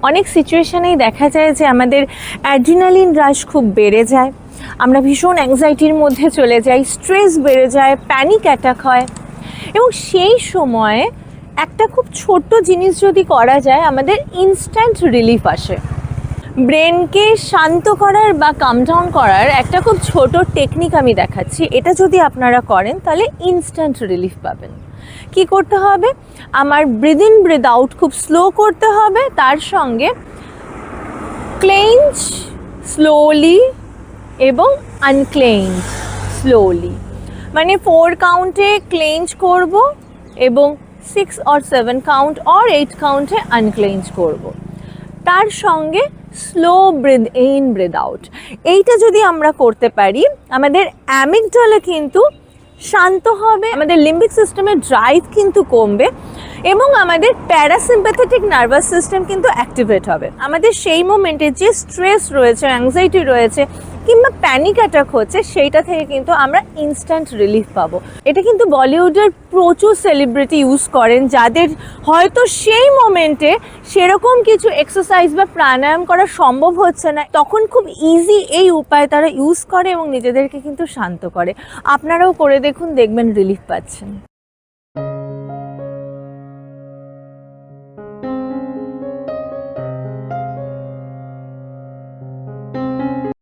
অনেক সিচুয়েশনেই দেখা যায় যে আমাদের অ্যাড্রিনালিন রাশ খুব বেড়ে যায়, আমরা ভীষণ অ্যাংজাইটির মধ্যে চলে যাই, স্ট্রেস বেড়ে যায়, প্যানিক অ্যাটাক হয়। এবং সেই সময়ে একটা খুব ছোট্ট জিনিস যদি করা যায়, আমাদের ইনস্ট্যান্ট রিলিফ আসে। ব্রেনকে শান্ত করার বা কাম ডাউন করার একটা খুব ছোট টেকনিক আমি দেখাচ্ছি। এটা যদি আপনারা করেন তাহলে ইনস্ট্যান্ট রিলিফ পাবেন। কি করতে হবে? আমার ব্রিথ ইন ব্রিথ আউট খুব স্লো করতে হবে, তার সঙ্গে ক্লেঞ্চ স্লোলি এবং আনক্লেঞ্চ স্লোলি। মানে 4 কাউন্টে ক্লেঞ্চ করব এবং 6 or 7 কাউন্ট or 8 কাউন্টে আনক্লেঞ্চ করব। তার সঙ্গে slow breathe in breathe out. এইটা যদি আমরা করতে পারি, আমাদের অ্যামিগডালা কিন্তু শান্ত হবে, আমাদের লিম্বিক সিস্টেমের ড্রাইভ কিন্তু কমবে এবং আমাদের প্যারাসিম্প্যাথেটিক নার্ভাস সিস্টেম কিন্তু অ্যাক্টিভেট হবে। আমাদের সেই মোমেন্টে যে স্ট্রেস রয়েছে, অ্যাংজাইটি রয়েছে কিংবা প্যানিক অ্যাটাক হচ্ছে, সেইটা থেকে কিন্তু আমরা ইনস্ট্যান্ট রিলিফ পাবো। এটা কিন্তু বলিউডের প্রচুর সেলিব্রিটি ইউজ করেন, যাদের হয়তো সেই মোমেন্টে সেরকম কিছু এক্সারসাইজ বা প্রাণায়াম করা সম্ভব হচ্ছে না, তখন খুব ইজি এই উপায় তারা ইউজ করে এবং নিজেদেরকে কিন্তু শান্ত করে। আপনারাও করে দেখুন, দেখবেন রিলিফ পাচ্ছেন।